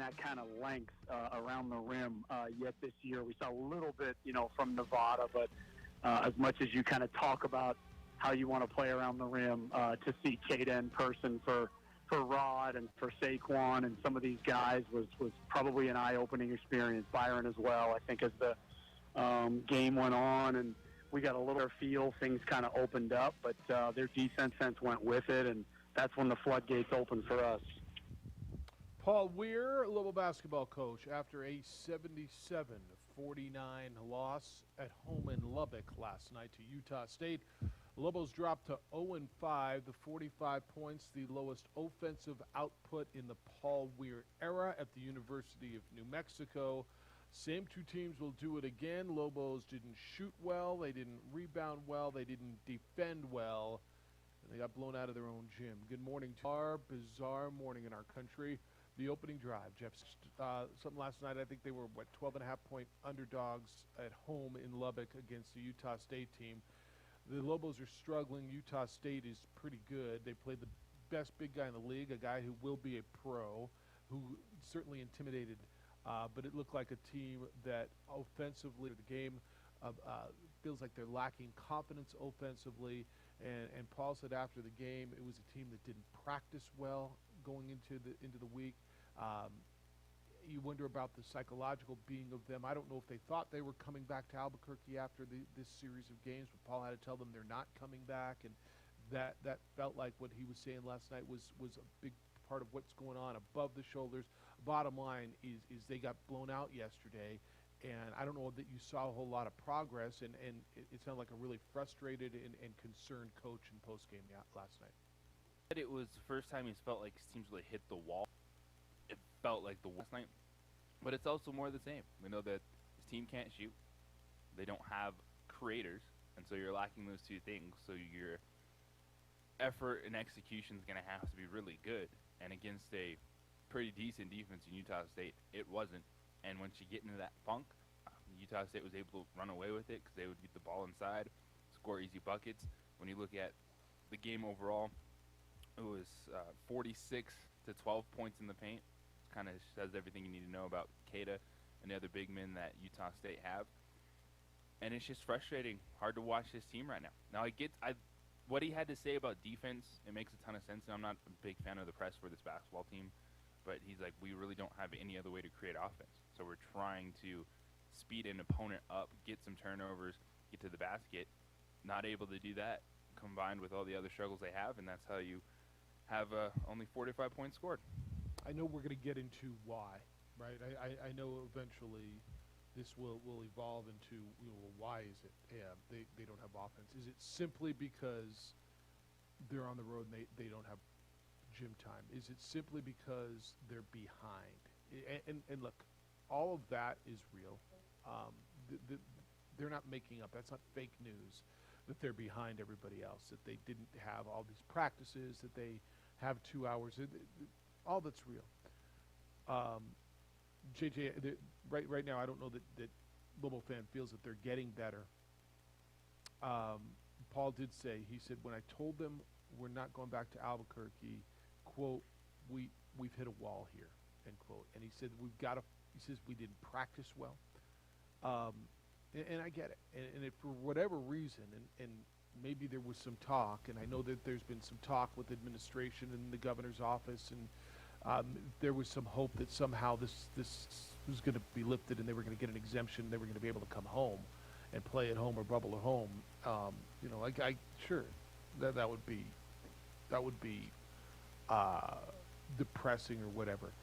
that kind of length around the rim yet this year. We saw a little bit, from Nevada, but as much as you kind of talk about how you want to play around the rim, to see Kata in person for Rod and for Saquon and some of these guys was probably an eye-opening experience. Byron as well, I think, as the game went on and we got a little feel, things kind of opened up, but their defense went with it, and that's when the floodgates opened for us. Paul Weir, Lobo basketball coach, after a 77-49 loss at home in Lubbock last night to Utah State. Lobos dropped to 0-5, the 45 points, the lowest offensive output in the Paul Weir era at the University of New Mexico. Same two teams will do it again. Lobos didn't shoot well, they didn't rebound well, they didn't defend well, and they got blown out of their own gym. Good morning to our bizarre morning in our country. The opening drive, Jeff, something last night, I think they were, 12.5-point underdogs at home in Lubbock against the Utah State team. The Lobos are struggling. Utah State is pretty good. They played the best big guy in the league, a guy who will be a pro, who certainly intimidated, but it looked like a team that offensively, the game feels like they're lacking confidence offensively. And Paul said after the game, it was a team that didn't practice well going into the week. You wonder about the psychological being of them. I don't know if they thought they were coming back to Albuquerque after this series of games, but Paul had to tell them they're not coming back, and that felt like what he was saying last night was a big part of what's going on above the shoulders. Bottom line is they got blown out yesterday, and I don't know that you saw a whole lot of progress, and it sounded like a really frustrated and concerned coach in postgame last night. It was the first time he's felt like his team's really hit the wall. It felt like the last night. But it's also more of the same. We know that his team can't shoot. They don't have creators, and so you're lacking those two things. So your effort and execution is going to have to be really good. And against a pretty decent defense in Utah State, it wasn't. And once you get into that funk, Utah State was able to run away with it because they would get the ball inside, score easy buckets. When you look at the game overall, it was 46 to 12 points in the paint. Kind of says everything you need to know about Kata and the other big men that Utah State have. And it's just frustrating, hard to watch this team right now. Now, what he had to say about defense, it makes a ton of sense. And I'm not a big fan of the press for this basketball team, but he's like, we really don't have any other way to create offense. So we're trying to speed an opponent up, get some turnovers, get to the basket. Not able to do that, combined with all the other struggles they have, and that's how you have only 45 points scored. I know we're going to get into why, right? I know eventually this will evolve into, why is it they don't have offense? Is it simply because they're on the road and they don't have gym time? Is it simply because they're behind? And look, all of that is real. They're not making up. That's not fake news that they're behind everybody else, that they didn't have all these practices, that they have 2 hours. All that's real. JJ, right now, I don't know that Lobo fan feels that they're getting better. Paul did say, he said, when I told them we're not going back to Albuquerque, quote, we've hit a wall here, end quote. And he said, he says we didn't practice well. And I get it. And if for whatever reason, and maybe there was some talk, and I know that there's been some talk with administration and the governor's office, and there was some hope that somehow this was going to be lifted and they were going to get an exemption, they were going to be able to come home and play at home or bubble at home. Sure, that would be depressing or whatever.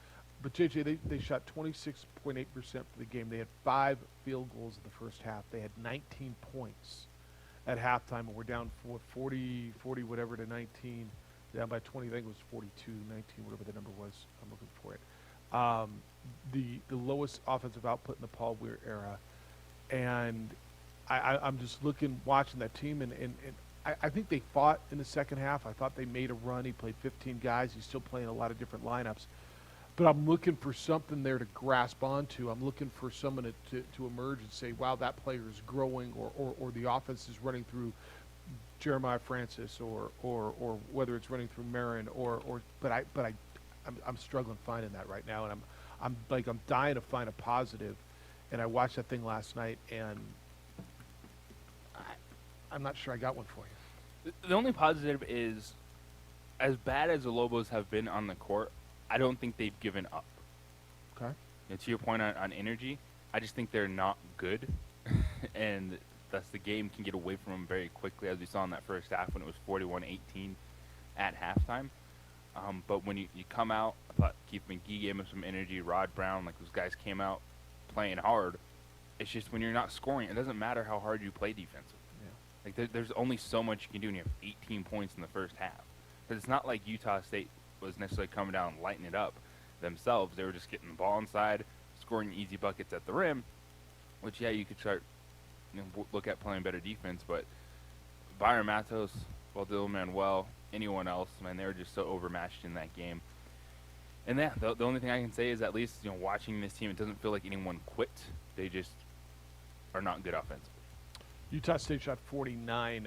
But JJ, they shot 26.8% for the game. They had 5 field goals in the first half. They had 19 points at halftime, and we're down 40 whatever to 19. Down by 20, I think it was 42, 19, whatever the number was. I'm looking for it. The lowest offensive output in the Paul Weir era. And I'm just watching that team, and I think they fought in the second half. I thought they made a run. He played 15 guys. He's still playing a lot of different lineups. But I'm looking for something there to grasp onto. I'm looking for someone to emerge and say, wow, that player is growing, or the offense is running through Jeremiah Francis, or whether it's running through Marin, but I'm struggling finding that right now, and I'm dying to find a positive, and I watched that thing last night, and I'm not sure I got one for you. The only positive is, as bad as the Lobos have been on the court, I don't think they've given up. Okay. To your point on energy, I just think they're not good, and thus the game can get away from them very quickly, as we saw in that first half when it was 41-18 at halftime. But when you come out, I thought Keith McGee gave him some energy, Rod Brown, like those guys came out playing hard. It's just when you're not scoring, it doesn't matter how hard you play defensively. Yeah. Like there's only so much you can do when you have 18 points in the first half. Because it's not like Utah State was necessarily coming down and lighting it up themselves. They were just getting the ball inside, scoring easy buckets at the rim, which, yeah, you could start, look at playing better defense. But Byron Matos, Valdil Manuel, anyone else, man, they were just so overmatched in that game. And yeah, the only thing I can say is at least, watching this team, it doesn't feel like anyone quit. They just are not good offensively. Utah State shot 49%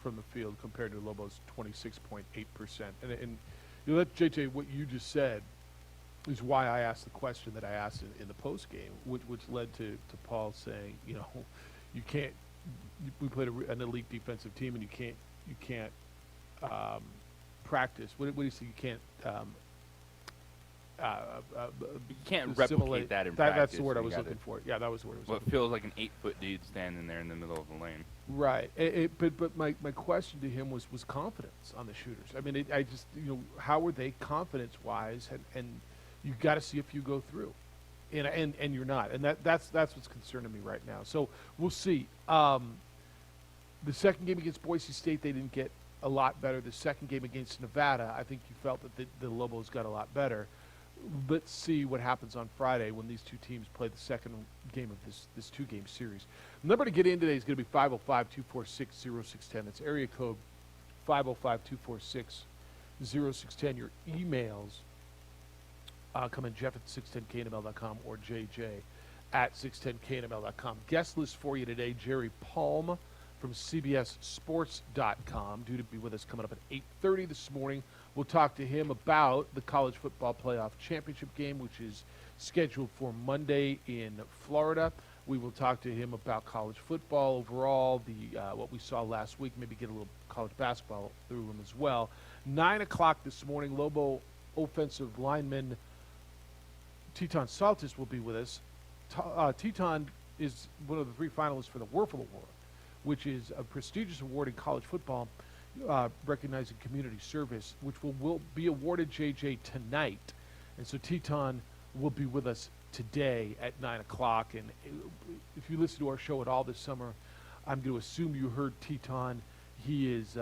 from the field compared to Lobos' 26.8%. And let JJ, what you just said is why I asked the question that I asked in the post game, which led to Paul saying, you can't. We played an elite defensive team, and you can't practice. What do you say? You can't. You can't replicate that in practice. That's the word I was looking for. Yeah, that was the word I was looking for. It feels like an 8-foot dude standing there in the middle of the lane. Right. But my question to him was confidence on the shooters. I mean, I just, how were they confidence-wise? And you've got to see a few go through. And you're not. And that's what's concerning me right now. So we'll see. The second game against Boise State, they didn't get a lot better. The second game against Nevada, I think you felt that the Lobos got a lot better. Let's see what happens on Friday when these two teams play the second game of this two-game series. The number to get in today is going to be 505-246-0610. That's area code 505-246-0610. Your emails come in Jeff at 610knml.com or JJ at 610knml.com. Guest list for you today, Jerry Palm from CBSSports.com, due to be with us coming up at 8:30 this morning. We'll talk to him about the college football playoff championship game, which is scheduled for Monday in Florida. We will talk to him about college football overall, what we saw last week, maybe get a little college basketball through him as well. 9 o'clock this morning, Lobo offensive lineman Teton Saltis will be with us. Teton is one of the three finalists for the Werfel Award, which is a prestigious award in college football, recognizing community service, which will be awarded, JJ, tonight. And so Teton will be with us today at 9 o'clock. And if you listen to our show at all this summer, I'm going to assume you heard Teton. He is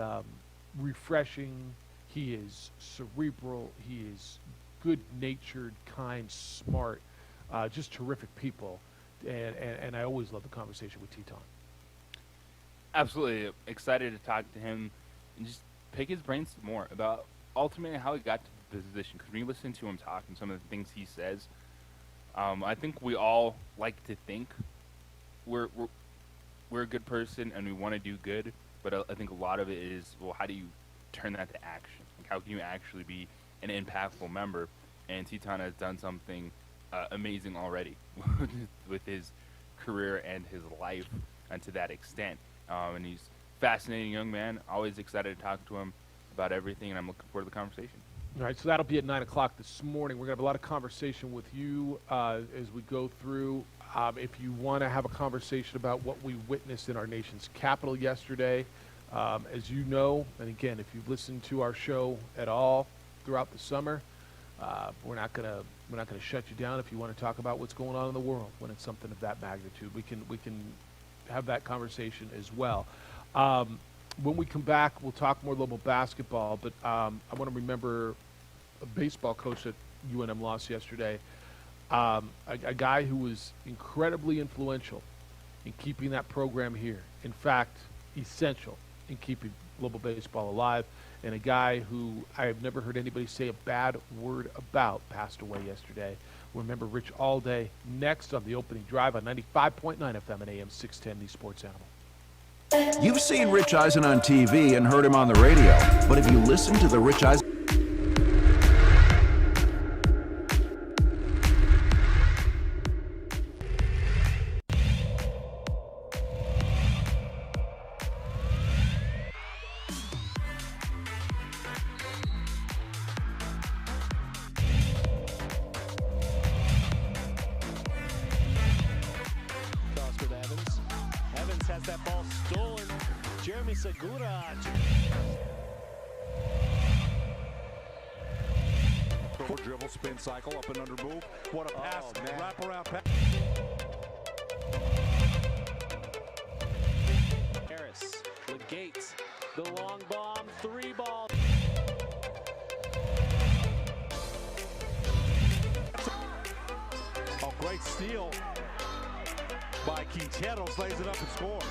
refreshing. He is cerebral. He is good-natured, kind, smart, just terrific people. And I always love the conversation with Teton. Absolutely excited to talk to him and just pick his brains more about ultimately how he got to the position. Because when you listen to him talk and some of the things he says, I think we all like to think we're a good person and we want to do good. But I think a lot of it is, well, how do you turn that to action? Like, how can you actually be an impactful member? And Teton has done something amazing already with his career and his life, and to that extent. And he's a fascinating young man. Always excited to talk to him about everything, and I'm looking forward to the conversation. All right, so that'll be at 9 o'clock this morning. We're going to have a lot of conversation with you as we go through. If you want to have a conversation about what we witnessed in our nation's capital yesterday, as you know, and again, if you've listened to our show at all throughout the summer, we're not going to shut you down if you want to talk about what's going on in the world when it's something of that magnitude. We can have that conversation as well. When we come back, we'll talk more Lobo basketball, but I want to remember a baseball coach that UNM lost yesterday, a guy who was incredibly influential in keeping that program here. In fact, essential in keeping Lobo baseball alive, and a guy who I have never heard anybody say a bad word about passed away yesterday. We'll remember Rich all day next on the opening drive on 95.9 FM and AM 610, the Sports Animal. You've seen Rich Eisen on TV and heard him on the radio, but if you listen to the Rich Eisen... has that ball stolen. Jeremy Segura. Over dribble, spin cycle, up and under move. What a pass, wrap around pass. Harris, Legate, the long bomb, 3 ball. A great steal by Quinteros, lays it up and scores.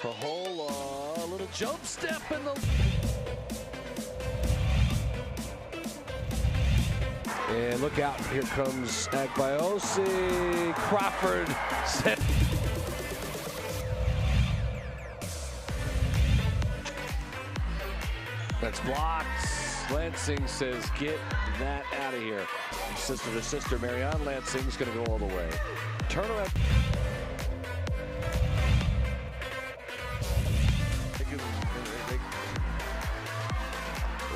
A whole little jump step in the... And look out, here comes Agbayosi, Crawford. That's blocked. Lansing says, get that out of here. Sister to sister, Marianne Lansing's going to go all the way. Turnaround.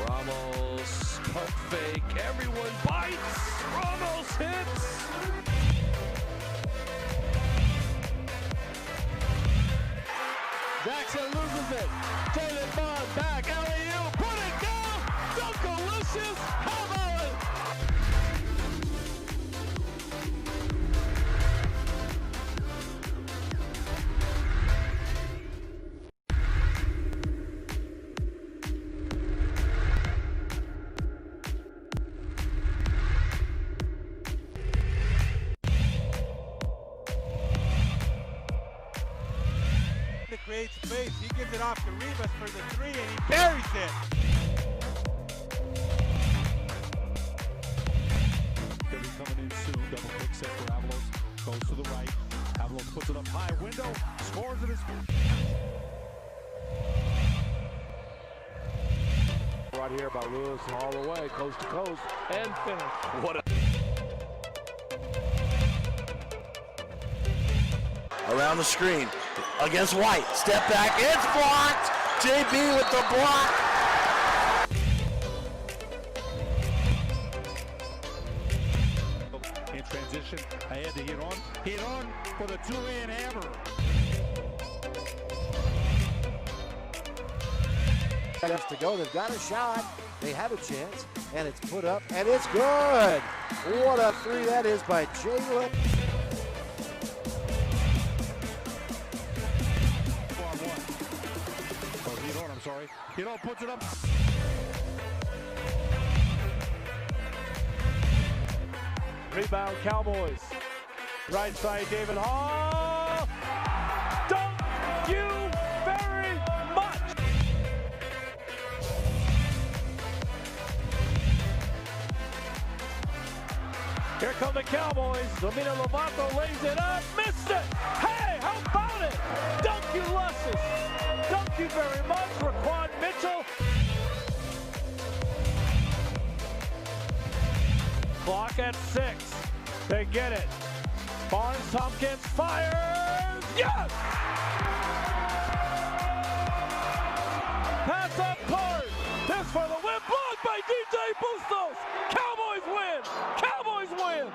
Ramos, pump fake, everyone bites. Ramos hits. Jackson loses it. Taylor Bond back, alley-oop, put it down. Dunkalicious, how about it? To create space, he gives it off to Rivas for the 3 and he buries it. Gonna be coming in soon. Double pick set for Avalos. Goes to the right. Avalos puts it up high. Window. Scores it. Right here by Lewis all the way, coast to coast, and finish. What a... Around the screen against White. Step back, it's blocked. JB with the block. In transition, ahead to hit on. Hit on for the two-hand hammer. Seconds to go. They've got a shot. They have a chance, and it's put up, and it's good. What a 3 that is by Jalen. Hito puts it up. Rebound Cowboys. Right side David Hall. Thank you very much. Here come the Cowboys. Domino Lovato lays it up. Missed it. Hey, how about it? Thank you, Lusses. Thank you very much, Raquan Mitchell. Clock at 6. They get it. Barnes Tompkins fires. Yes! Pass up court. This for the win. Blocked by DJ Bustos. Cowboys win. Cowboys win.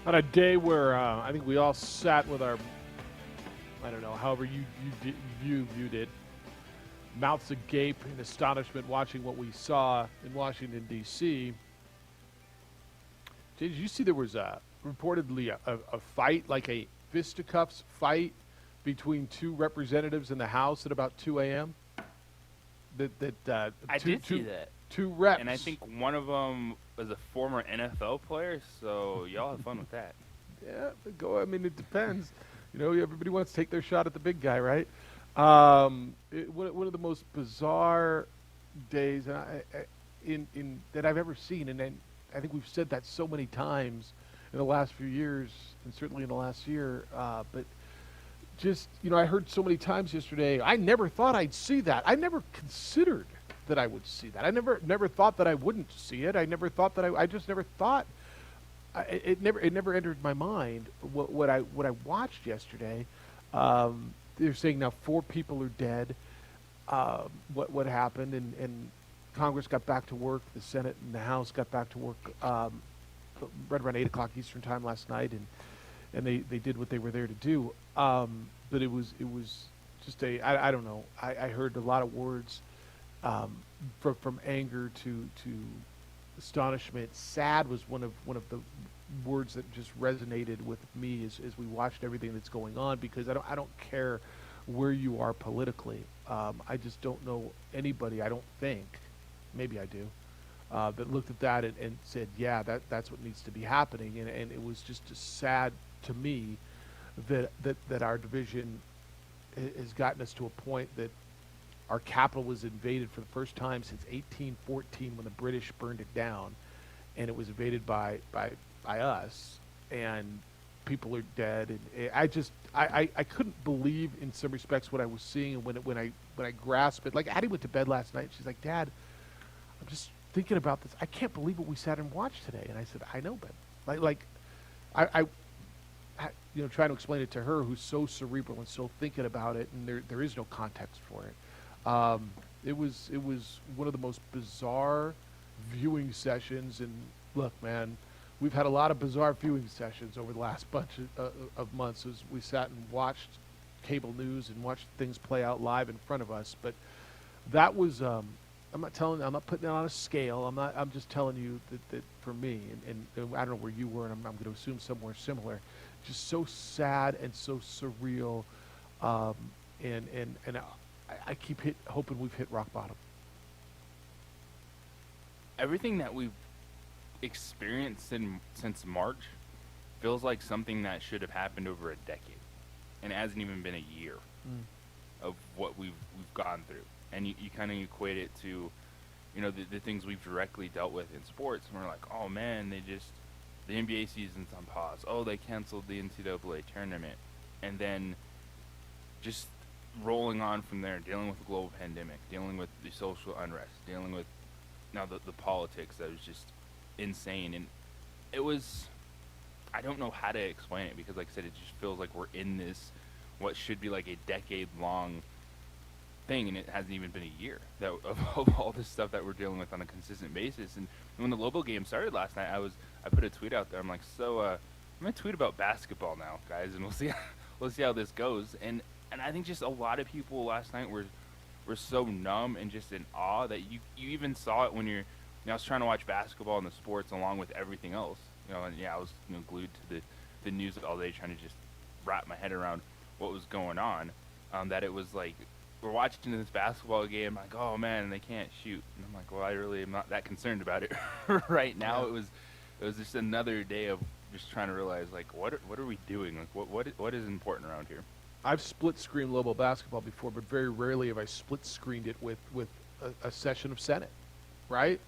On a day where I think we all sat with our, I don't know, however you viewed it, mouths agape in astonishment watching what we saw in Washington, D.C. Did you see there was reportedly a fight, like a fisticuffs fight between 2 representatives in the House at about 2 a.m.? I did see that. 2 reps. And I think one of them was a former NFL player, so y'all have fun with that. Yeah, go. I mean, it depends. You know, everybody wants to take their shot at the big guy, right? One of the most bizarre days that I've ever seen, and then I think we've said that so many times in the last few years, and certainly in the last year. But just, you know, I heard so many times yesterday, I never thought I'd see that. I never considered that I would see that. I never thought that I wouldn't see it. I never thought that I just never thought. It never entered my mind what I watched yesterday. They're saying now 4 people are dead. What happened, and Congress got back to work. The Senate and the House got back to work right around 8 o'clock Eastern time last night, and they did what they were there to do. But it was just I don't know. I heard a lot of words from anger to astonishment. Sad was one of the words that just resonated with me as we watched everything that's going on, because I don't care where you are politically. I just don't know anybody, I don't think, maybe I do, that looked at that and said, yeah, that's what needs to be happening. And it was just sad to me that our division has gotten us to a point that our capital was invaded for the first time since 1814, when the British burned it down, and it was invaded by us, and people are dead. And I couldn't believe in some respects what I was seeing, and when I grasped it. Like, Addie went to bed last night. She's like, Dad, I'm just thinking about this. I can't believe what we sat and watched today. And I said, I know, Ben. I trying to explain it to her, who's so cerebral and so thinking about it, and there is no context for it. It was one of the most bizarre viewing sessions. And look, man, we've had a lot of bizarre viewing sessions over the last bunch of months as we sat and watched cable news and watched things play out live in front of us. But that was I'm not putting it on a scale. I'm just telling you that for me, and I don't know where you were, and I'm going to assume somewhere similar. Just so sad and so surreal, and I keep hoping we've hit rock bottom. Everything that we've experienced since March feels like something that should have happened over a decade, and it hasn't even been a year of what we've gone through. And you kind of equate it to, the things we've directly dealt with in sports, and we're like, oh man, the NBA season's on pause. Oh, they canceled the NCAA tournament. And then just rolling on from there, dealing with the global pandemic, dealing with the social unrest, dealing with now the politics that was just insane. And it was, I don't know how to explain it, because like I said, it just feels like we're in this, what should be like a decade-long thing, and it hasn't even been a year of all this stuff that we're dealing with on a consistent basis. And when the Lobo game started last night, I put a tweet out there. I'm like, so I'm gonna tweet about basketball now, guys, and we'll see how this goes. And I think just a lot of people last night were so numb and just in awe that you even saw it when I was trying to watch basketball and the sports along with everything else. And yeah, I was glued to the news all day, trying to just wrap my head around what was going on. That it was like, we're watching this basketball game, like, oh man, they can't shoot. And I'm like, well, I really am not that concerned about it right now. Yeah. It was just another day of just trying to realize, like, what are we doing? Like, what is important around here? I've split screened Lobo basketball before, but very rarely have I split screened it with a session of Senate, right?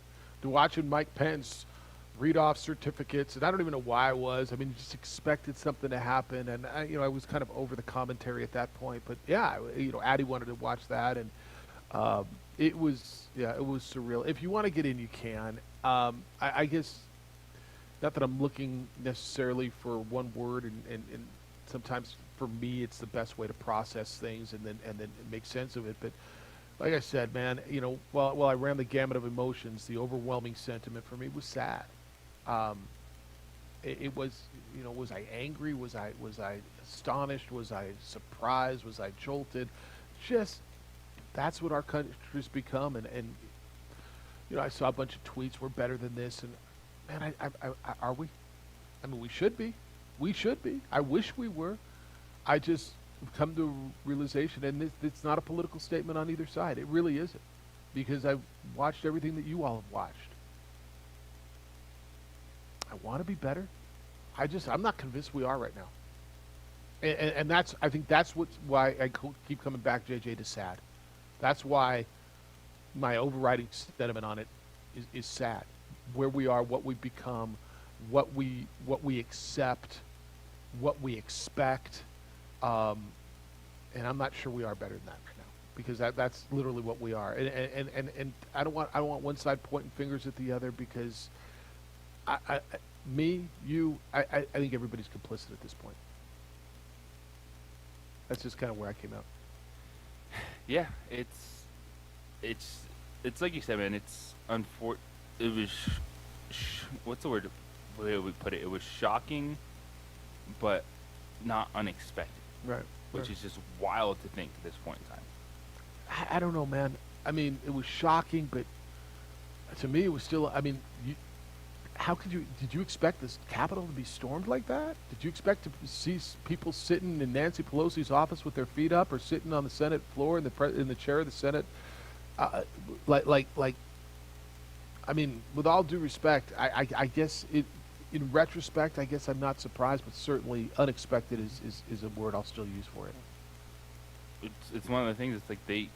To watching Mike Pence read off certificates, and I don't even know why I was. I mean, just expected something to happen, and I was kind of over the commentary at that point. But yeah, Addie wanted to watch that, and it was surreal. If you want to get in, you can. I guess not that I'm looking necessarily for one word, and sometimes for me it's the best way to process things and then make sense of it. But like I said, man, while I ran the gamut of emotions, the overwhelming sentiment for me was sad. It was, was I angry? Was I astonished? Was I surprised? Was I jolted? Just, that's what our country's become. And I saw a bunch of tweets, we're better than this. And man, are we? I mean, we should be. We should be. I wish we were. I just come to a realization, and it's not a political statement on either side. It really isn't, because I've watched everything that you all have watched. I want to be better. I'm not convinced we are right now. And I think that's why I keep coming back, JJ, to sad. That's why my overriding sentiment on it is sad. Where we are, what we've become, what we accept, what we expect, and I'm not sure we are better than that right now. because that's literally what we are. And I don't want one side pointing fingers at the other, because I think everybody's complicit at this point. That's just kind of where I came out. Yeah, it's like you said, man. It's It was what's the word? The way we put it? It was shocking, but not unexpected. Right. Which is just wild to think at this point in time. I don't know, man. I mean, it was shocking, but to me, it was still. I mean, did you expect this Capitol to be stormed like that? Did you expect to see people sitting in Nancy Pelosi's office with their feet up, or sitting on the Senate floor in the chair of the Senate? I mean, with all due respect, I guess in retrospect, I guess I'm not surprised, but certainly unexpected is a word I'll still use for it. It's one of the things. It's like the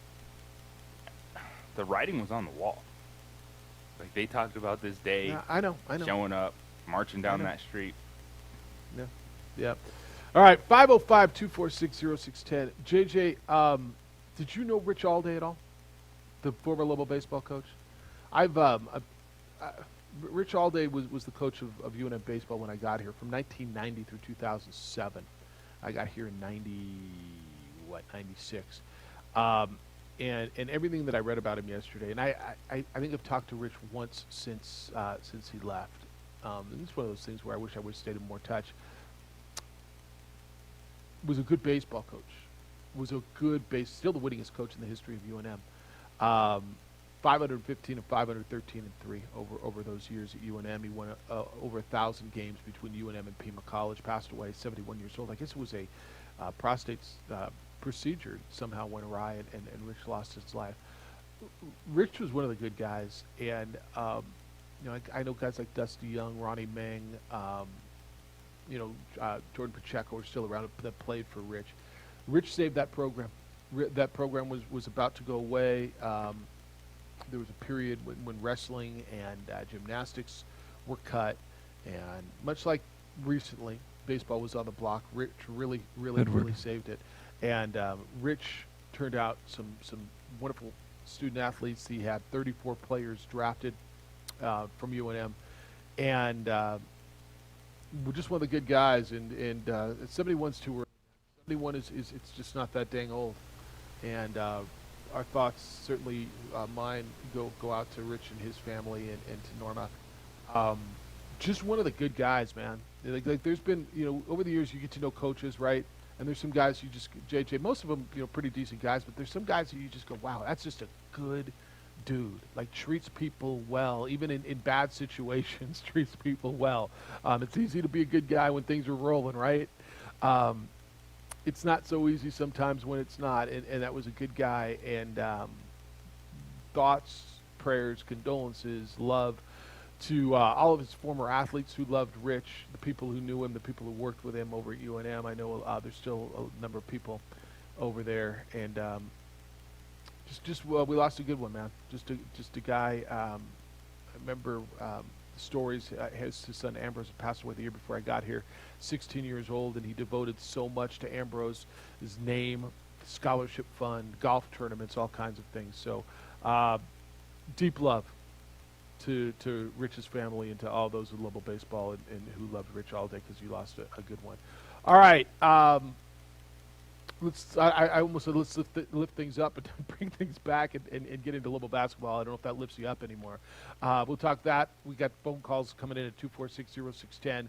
writing was on the wall. Like, they talked about this day. Yeah, I know. Showing up, marching down that street. Yeah. All right, 505-246-0610. JJ, did you know Rich Allday at all? The former Lobo baseball coach? Rich Allday was the coach of UNM baseball when I got here, from 1990 through 2007. I got here in 96. And everything that I read about him yesterday, and I think I've talked to Rich once since he left. And it's one of those things where I wish I would have stayed in more touch. Was a good baseball coach. Still the winningest coach in the history of UNM. 515 and 513 and 3 over those years at UNM. He won over 1,000 games between UNM and Pima College. Passed away, 71 years old. I guess it was a prostate procedure somehow went awry, and Rich lost his life. Rich was one of the good guys, and I know guys like Dusty Young, Ronnie Meng, Jordan Pacheco are still around that played for Rich. Rich saved that program. That program was about to go away. There was a period when wrestling and gymnastics were cut, and much like recently, baseball was on the block. Rich really saved it, and Rich turned out some wonderful student athletes. He had 34 players drafted from UNM, and just one of the good guys. And 71's too early. 71 is it's just not that dang old, and our thoughts, certainly mine, go out to Rich and his family and to Norma. Just one of the good guys, man. Like there's been, over the years you get to know coaches, right? And there's some guys you just, JJ, most of them, pretty decent guys, but there's some guys who you just go, wow, that's just a good dude. Like, treats people well, even in bad situations, treats people well. It's easy to be a good guy when things are rolling, right? It's not so easy sometimes when it's not, and that was a good guy. And thoughts, prayers, condolences, love to all of his former athletes who loved Rich, the people who knew him, the people who worked with him over at UNM. I know there's still a number of people over there, and we lost a good one, man. Just a guy. I remember the stories. His son Ambrose passed away the year before I got here, 16 years old, and he devoted so much to Ambrose, his name, scholarship fund, golf tournaments, all kinds of things. So deep love to Rich's family and to all those who love baseball and who loved Rich Allday, because you lost a good one. All right. I almost said let's lift things up, but bring things back and get into Lobo basketball. I don't know if that lifts you up anymore. We'll talk that. We got phone calls coming in at 246-0610.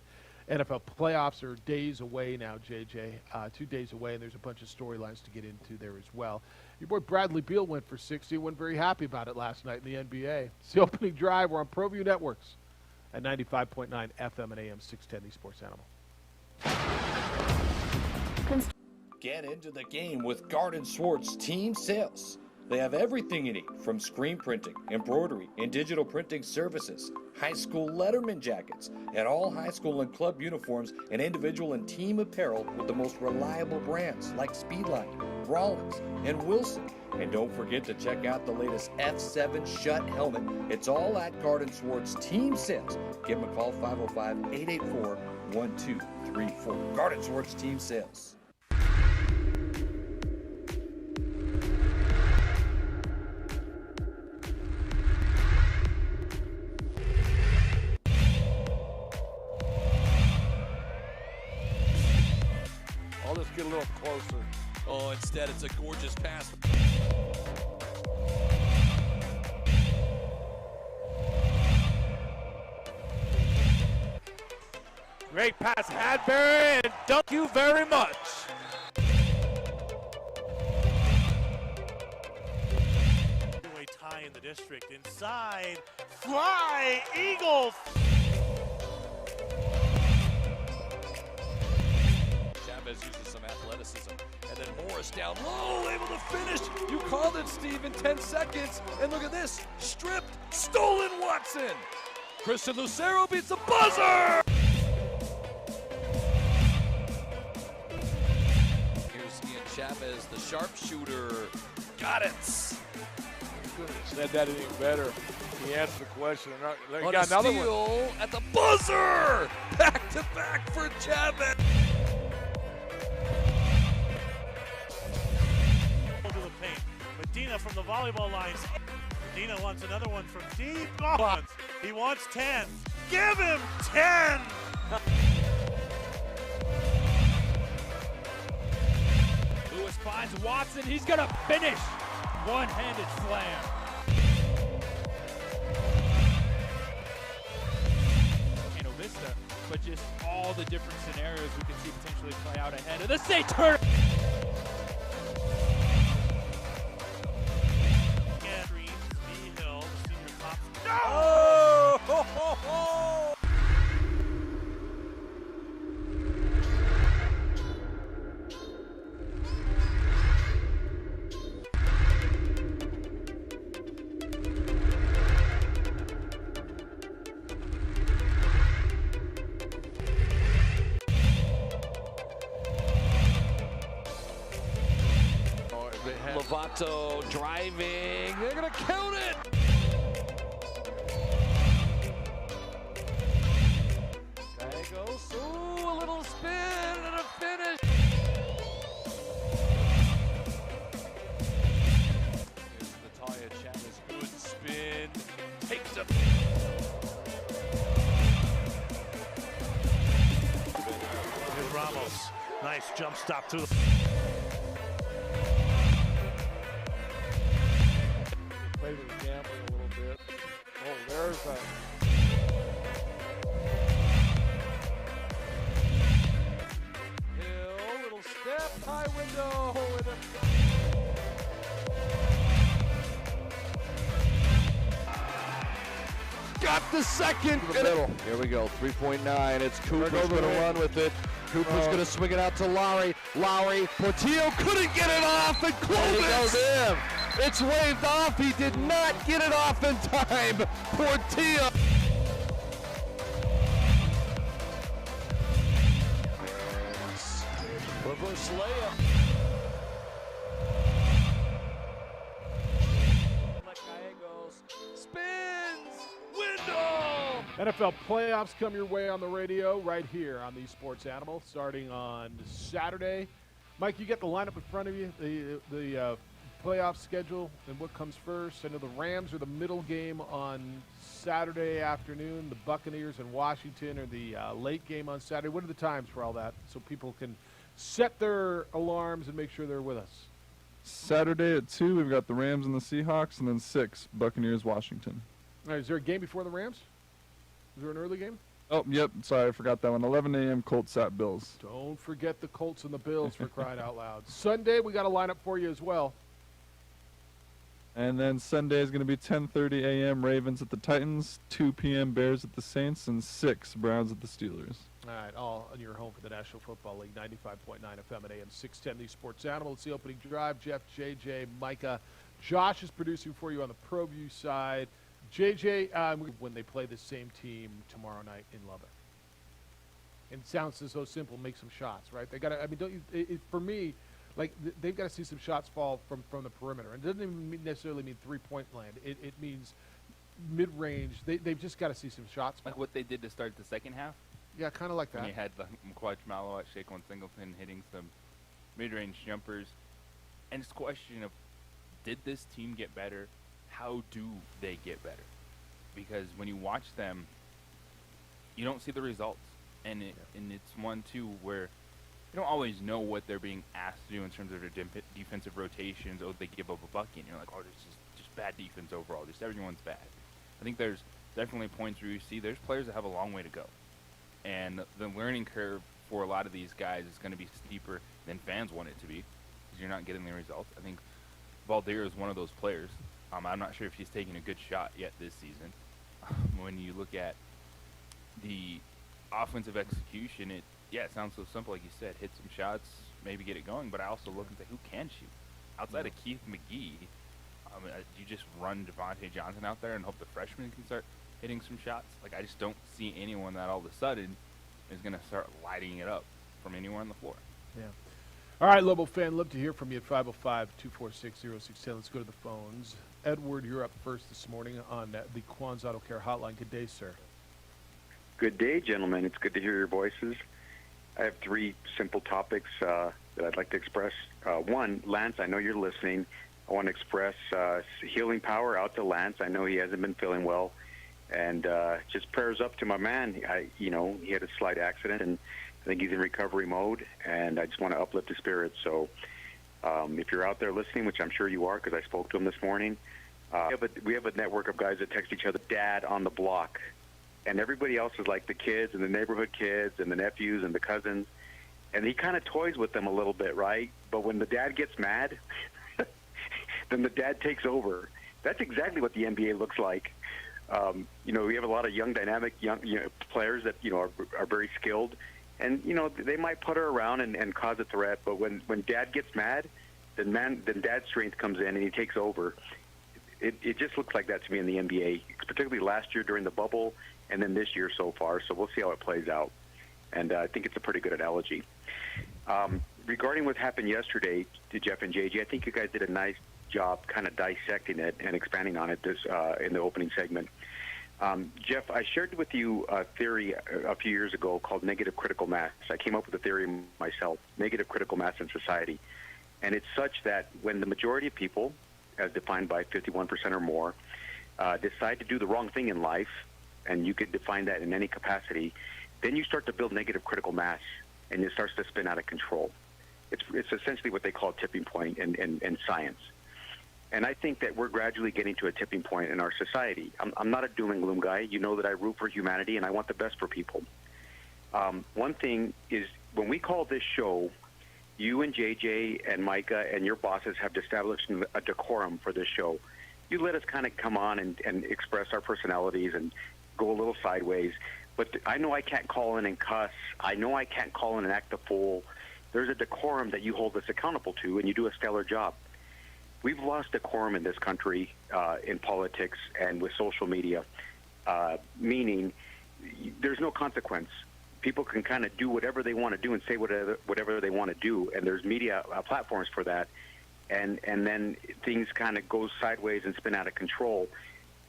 NFL playoffs are days away now, JJ. 2 days away, and there's a bunch of storylines to get into there as well. Your boy Bradley Beal went for 60. Wasn't very happy about it last night in the NBA. It's the opening drive. We're on ProView Networks at 95.9 FM and AM 610, the Sports Animal. Get into the game with Garden Swartz Team Sales. They have everything you need, from screen printing, embroidery, and digital printing services, high school letterman jackets, and all high school and club uniforms, and individual and team apparel with the most reliable brands like Speedline, Rollins, and Wilson. And don't forget to check out the latest F7 Shut helmet. It's all at Garden Swartz Team Sales. Give them a call, 505-884-1234. Garden Swartz Team Sales. little closer. Oh, instead it's a gorgeous pass. Great pass, Hadbury, and thank you very much. Tie in the district. Inside, fly, Eagles. Chavez uses some athleticism. And then Morris down low, able to finish. You called it, Steve, in 10 seconds. And look at this. Stripped, stolen Watson. Christian Lucero beats the buzzer. Here's Ian Chavez, the sharpshooter. Got it. Could have said that any better. He answered the question. He On got a another steal one. at the buzzer. Back to back for Chavez. To the paint. Medina from the volleyball lines. Medina wants another one from deep. Oh, he wants 10. Give him 10. Lewis finds Watson. He's going to finish. One-handed slam. Vista, but just all the different scenarios we could see potentially play out ahead of the state tournament. Lovato driving. They're going to count it. Gallegos. Ooh, a little spin and a finish. Here's Natalia Chavez. Good spin. Takes it. Here's Ramos. Nice jump stop too. Play with the gambling a little bit. Oh, there's a... Hill, little step, high window. Got the second. The middle. Here we go. 3.9. It's Cooper's going to run with it. Cooper's going to swing it out to Lowry. Lowry. Portillo couldn't get it off, and Clovis. It's waved off. He did not get it off in time. Portillo. Reverse layup. Gallegos spins. Window. NFL playoffs come your way on the radio right here on the Sports Animal starting on Saturday. Mike, you get the lineup in front of you, the playoff schedule and what comes first. I know the Rams are the middle game on Saturday afternoon. The Buccaneers and Washington are the late game on Saturday. What are the times for all that so people can set their alarms and make sure they're with us? Saturday at 2, we've got the Rams and the Seahawks, and then 6, Buccaneers, Washington. All right, is there a game before the Rams? Is there an early game? Oh, yep, sorry, I forgot that one. 11 a.m. Colts at Bills. Don't forget the Colts and the Bills for crying out loud. Sunday, we got a lineup for you as well. And then Sunday is going to be 10:30 a.m. Ravens at the Titans, 2 p.m. Bears at the Saints, and 6 Browns at the Steelers. All right, all on your home for the National Football League, 95.9 FM at AM 610, the Sports Animal. It's the opening drive. Jeff, JJ, Micah. Josh is producing for you on the ProView side. JJ, when they play the same team tomorrow night in Lubbock. It sounds so simple. Make some shots, right? They got to. I mean, don't you? For me, like they've got to see some shots fall from the perimeter. And it doesn't even necessarily mean 3-point land. It means mid-range. They've just got to see some shots fall. Like what they did to start the second half. Yeah, kind of like that. And you had McQuadge Malowat, Shaquan Singleton hitting some mid-range jumpers. And it's a question of, did this team get better? How do they get better? Because when you watch them, you don't see the results. And it's one, too, where you don't always know what they're being asked to do in terms of their defensive rotations. Oh, they give up a bucket, and you're like, oh, this is just bad defense overall. Just everyone's bad. I think there's definitely points where you see there's players that have a long way to go. And the learning curve for a lot of these guys is going to be steeper than fans want it to be because you're not getting the results. I think Valdir is one of those players. I'm not sure if he's taken a good shot yet this season. When you look at the offensive execution, it sounds so simple, like you said, hit some shots, maybe get it going, but I also look and say, who can shoot? Outside of Keith McGee, you just run Devontae Johnson out there and hope the freshman can start hitting some shots? Like, I just don't see anyone that all of a sudden is going to start lighting it up from anywhere on the floor. Yeah. All right, Lobo fan, love to hear from you at 505-246-0610. Let's go to the phones. Edward, you're up first this morning on the Quan's Auto Care Hotline. Good day, sir. Good day, gentlemen. It's good to hear your voices. I have three simple topics that I'd like to express. One, Lance, I know you're listening. I want to express healing power out to Lance. I know he hasn't been feeling well. And just prayers up to my man. He had a slight accident, and I think he's in recovery mode, and I just want to uplift his spirits. So if you're out there listening, which I'm sure you are because I spoke to him this morning, we have a network of guys that text each other, Dad on the block. And everybody else is like the kids and the neighborhood kids and the nephews and the cousins. And he kind of toys with them a little bit, right? But when the dad gets mad, then the dad takes over. That's exactly what the NBA looks like. We have a lot of young, dynamic players that, are very skilled. And, they might putter around and cause a threat. But when dad gets mad, then dad's strength comes in and he takes over. It just looks like that to me in the NBA, particularly last year during the bubble and then this year so far. So we'll see how it plays out. And I think it's a pretty good analogy. Regarding what happened yesterday to Jeff and JJ, I think you guys did a nice job kind of dissecting it and expanding on it in the opening segment. Jeff, I shared with you a theory a few years ago called negative critical mass. I came up with the theory myself, negative critical mass in society. And it's such that when the majority of people, as defined by 51% or more, decide to do the wrong thing in life, and you could define that in any capacity, then you start to build negative critical mass, and it starts to spin out of control. It's essentially what they call a tipping point in science. And I think that we're gradually getting to a tipping point in our society. I'm not a doom and gloom guy. You know that I root for humanity, and I want the best for people. One thing is, when we call this show, you and JJ and Micah and your bosses have established a decorum for this show. You let us kind of come on and express our personalities and go a little sideways. But I know I can't call in and cuss. I know I can't call in and act the fool. There's a decorum that you hold us accountable to, and you do a stellar job. We've lost decorum in this country in politics and with social media, meaning there's no consequence. People can kind of do whatever they want to do and say whatever they want to do, and there's media platforms for that. And then things kind of go sideways and spin out of control.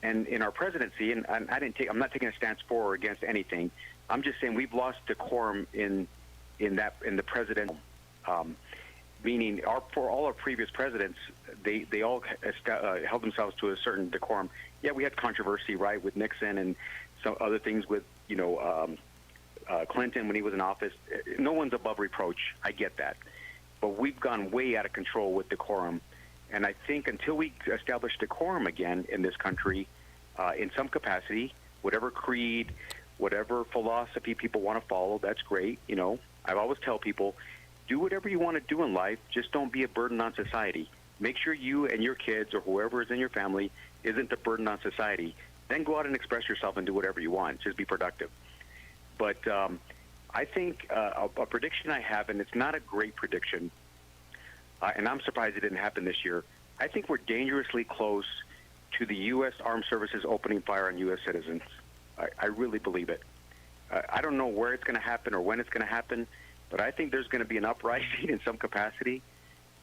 And in our presidency, and I'm not taking a stance for or against anything. I'm just saying we've lost decorum in the president. Meaning, for all our previous presidents, they all held themselves to a certain decorum. Yeah, we had controversy, right, with Nixon and some other things with Clinton when he was in office. No one's above reproach. I get that. But we've gone way out of control with decorum. And I think until we establish decorum again in this country, in some capacity, whatever creed, whatever philosophy people want to follow, that's great. I always tell people, do whatever you want to do in life, just don't be a burden on society. Make sure you and your kids or whoever is in your family isn't a burden on society. Then go out and express yourself and do whatever you want. Just be productive. But I think a prediction I have, and it's not a great prediction, and I'm surprised it didn't happen this year, I think we're dangerously close to the U.S. Armed Services opening fire on U.S. citizens. I really believe it. I don't know where it's going to happen or when it's going to happen, but I think there's going to be an uprising in some capacity,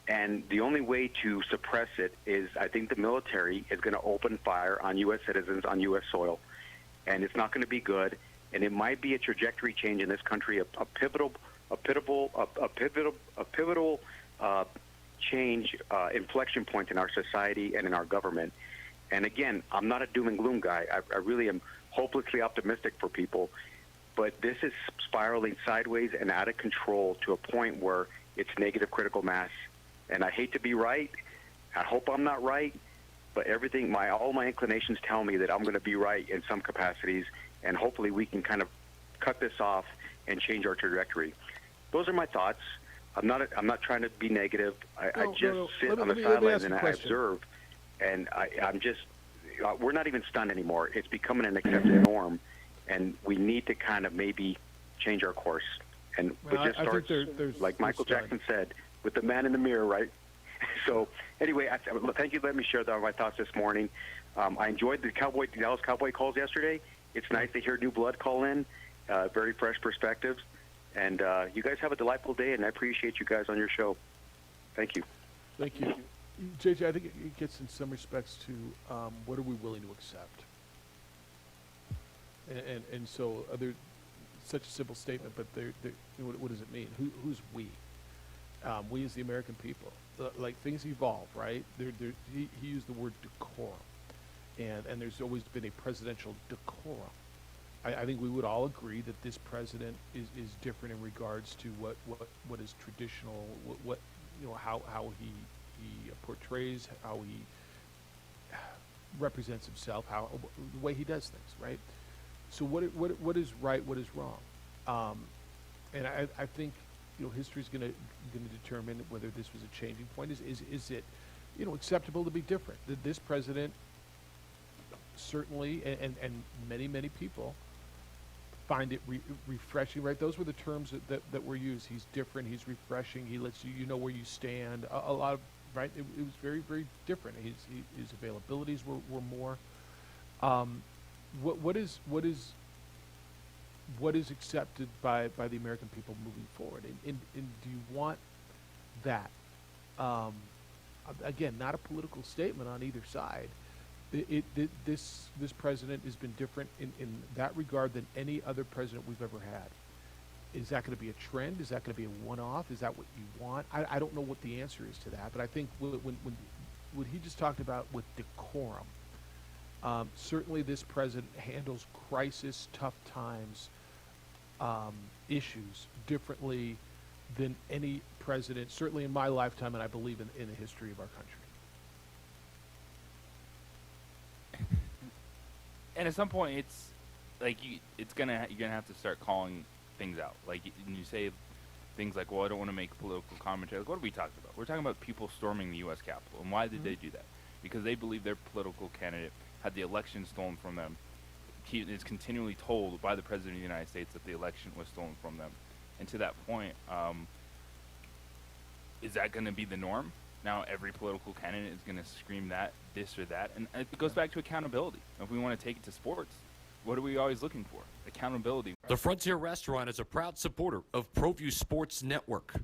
and the only way to suppress it is I think the military is going to open fire on U.S. citizens on U.S. soil, and it's not going to be good, and it might be a trajectory change in this country, a pivotal change, inflection point in our society and in our government. And again, I'm not a doom and gloom guy. I really am hopelessly optimistic for people. but this is spiraling sideways and out of control to a point where it's negative critical mass. And I hate to be right. I hope I'm not right, but all my inclinations tell me that I'm going to be right in some capacities, and hopefully we can kind of cut this off and change our trajectory. Those are my thoughts. I'm not trying to be negative. I just sit on the sidelines and I observe, and I'm just we're not even stunned anymore. It's becoming an accepted norm, and we need to kind of maybe change our course. And it just starts, like Michael Jackson said, with the man in the mirror, right? So anyway, thank you for letting me share my thoughts this morning. I enjoyed the Dallas Cowboy calls yesterday. It's nice to hear new blood call in, very fresh perspectives. And you guys have a delightful day, and I appreciate you guys on your show. Thank you. Thank you. JJ, I think it gets in some respects to what are we willing to accept? And so there's such a simple statement, but what does it mean? Who's we? We as the American people. Like things evolve, right? He used the word decorum, and there's always been a presidential decorum. I think we would all agree that this president is different in regards to what is traditional, how he portrays, how he represents himself, the way he does things, right? So what is right, what is wrong, and I think history is going to determine whether this was a changing point. Is it acceptable to be different? This president certainly, and many people find it refreshing, right? Those were the terms that were used. He's different. He's refreshing. He lets you know where you stand. A lot of right. It was very, very different. His availabilities were more. What is accepted by the American people moving forward, and do you want that? Again, not a political statement on either side. This president has been different in that regard than any other president we've ever had. Is that going to be a trend? Is that going to be a one-off? Is that what you want? I don't know what the answer is to that, but I think when what he just talked about with decorum, certainly this president handles crisis, tough times, issues differently than any president, certainly in my lifetime, and I believe in the history of our country. And at some point, it's like you're gonna have to start calling things out. Like you say things like, "Well, I don't want to make political commentary." Like, what are we talking about? We're talking about people storming the U.S. Capitol, and why did they do that? Because they believe their political candidate had the election stolen from them. He is continually told by the President of the United States that the election was stolen from them. And to that point, is that going to be the norm? Now every political candidate is going to scream this or that. And it goes back to accountability. If we want to take it to sports, what are we always looking for? Accountability. The Frontier Restaurant is a proud supporter of ProView Sports Network.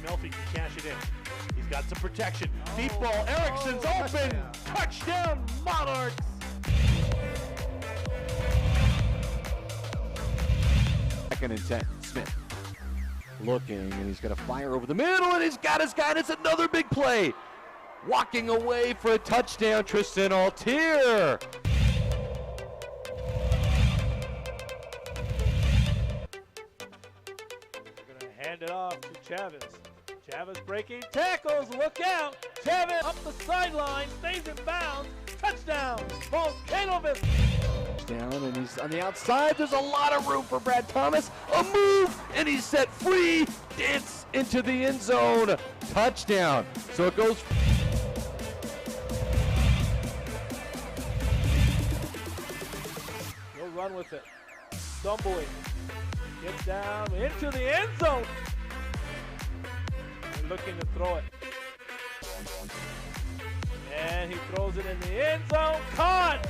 Melfi can cash it in. He's got some protection. Deep ball. Erickson's open. Touchdown, Monarchs. Second and 10. Smith looking, and he's going to fire over the middle, and he's got his guy, and it's another big play. Walking away for a touchdown, Tristan Altier. They're going to hand it off to Chavez. Chavez breaking tackles, look out! Chavez up the sideline, stays in bounds, touchdown! Volcanovic! Down, and he's on the outside. There's a lot of room for Brad Thomas. A move, and he's set free. Dance into the end zone. Touchdown. So it goes. He'll run with it. Stumbling. Gets down into the end zone. Looking to throw it. And he throws it in the end zone. Caught!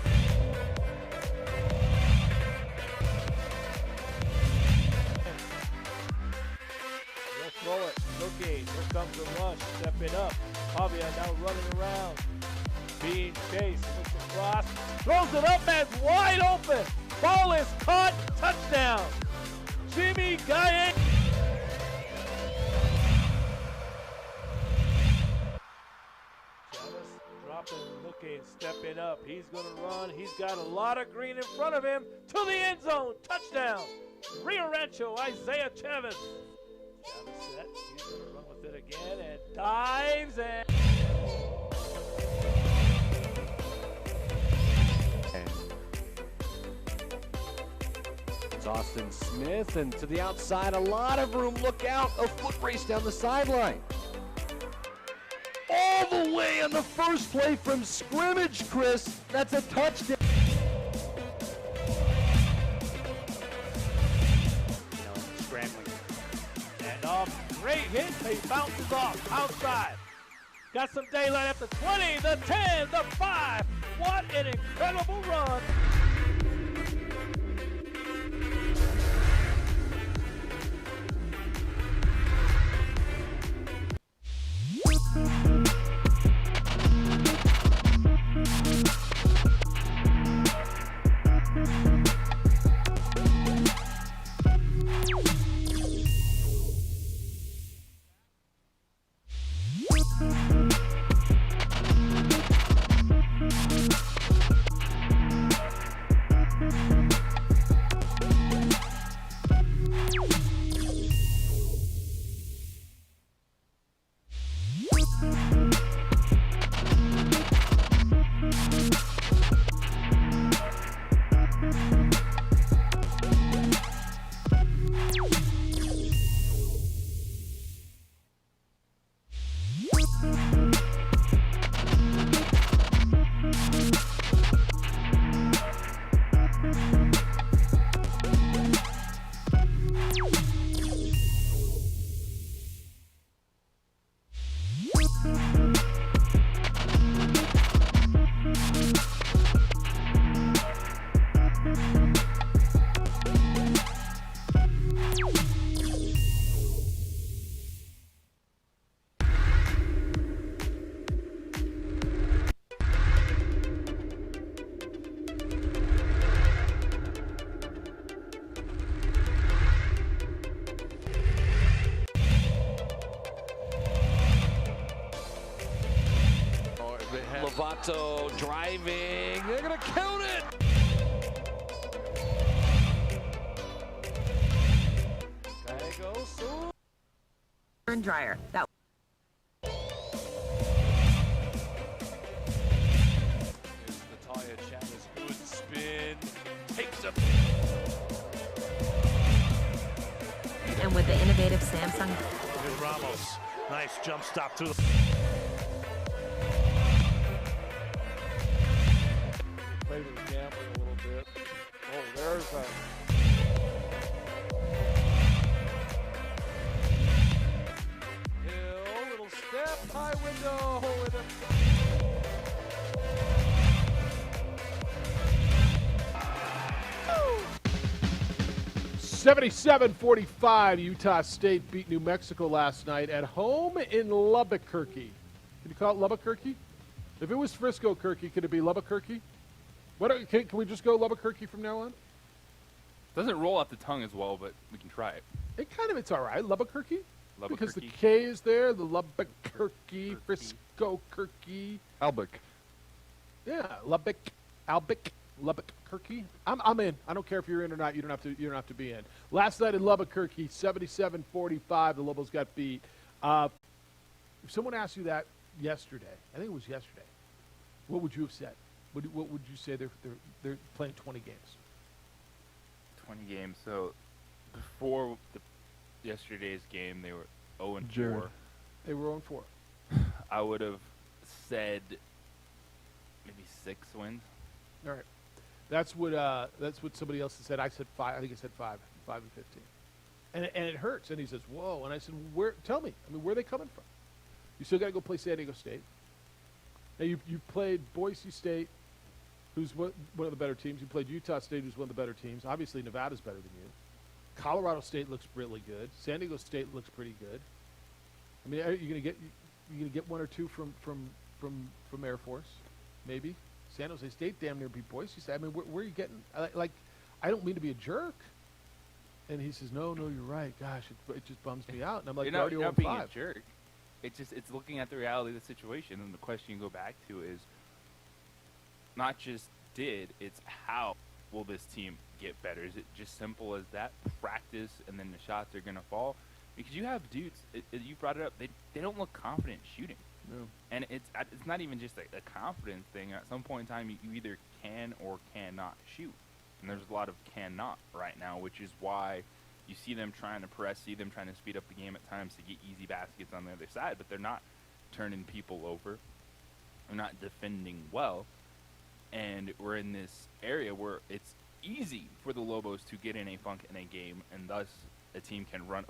He'll throw it. Looking. Here comes the rush. Stepping up. Javier now running around. Being chased. Looks across. Throws it up and wide open. Ball is caught. Touchdown. Siembieda. Dropping, looking, stepping up. He's going to run. He's got a lot of green in front of him. To the end zone. Touchdown. Rio Rancho, Isaiah Chavez. Chavez set. He's going to run with it again and dives and... It's Austin Smith, and to the outside, a lot of room. Look out, a foot race down the sideline. All the way on the first play from scrimmage, Chris. That's a touchdown. Scrambling. And great hit. He bounces off outside. Got some daylight at the 20, the 10, the 5. What an incredible run. Lovato driving. They're going to count it. Burn dryer. That. Natalia Chavez, good spin. Takes up. And with the innovative Samsung. Here's Ramos. Nice jump stop to the. Play with the gambling a little bit. Oh, there's a. Hill, little step, high window with him. Woo! 77-45, Utah State beat New Mexico last night at home in Lubbock-Kirky. Can you call it Lubbock-Kirky? If it was Frisco-Kirky, could it be Lubbock-Kirky? Can we just go Lubbock-Kirky from now on? Doesn't roll off the tongue as well, but we can try it. It's all right. Lubbock-Kirky? Because the Lubbock-Kirky. K is there, the Lubbock-Kirky, Frisco-Kirky. Albic. Yeah, Lubbock, Albic, Lubbock-Kirky. I'm in. I don't care if you're in or not. You don't have to be in. Last night in Lubbock-Kirky, 77-45, the Lobos got beat. If someone asked you that yesterday, I think it was yesterday, what would you have said? What would you say they're playing 20 games? 20 games. So before yesterday's game, they were 0-4. Jared. They were 0-4. I would have said maybe 6 wins. All right. That's what somebody else had said. I said 5. I think I said 5 and 15. And it hurts. And he says, "Whoa!" And I said, "Where? Tell me. I mean, where are they coming from? You still got to go play San Diego State. Now you played Boise State, who's one of the better teams. You played Utah State, who's one of the better teams. Obviously, Nevada's better than you. Colorado State looks really good. San Diego State looks pretty good. I mean, are you gonna get one or two from Air Force, maybe? San Jose State damn near beat Boise State. I mean, where are you getting? I don't mean to be a jerk. And he says, no, you're right. Gosh, it just bums me out. And I'm like, you're you're not being a 5. jerk. It's looking at the reality of the situation, and the question you go back to is not just it's how will this team get better? Is it just simple as that? Practice, and then the shots are going to fall? Because you have dudes, you brought it up, they don't look confident shooting. No. And it's not even just a confidence thing. At some point in time, you either can or cannot shoot. And there's a lot of cannot right now, which is why you see them trying to press, see them trying to speed up the game at times to get easy baskets on the other side, but they're not turning people over. They're not defending well. And we're in this area where it's easy for the Lobos to get in a funk in a game, and thus a team can run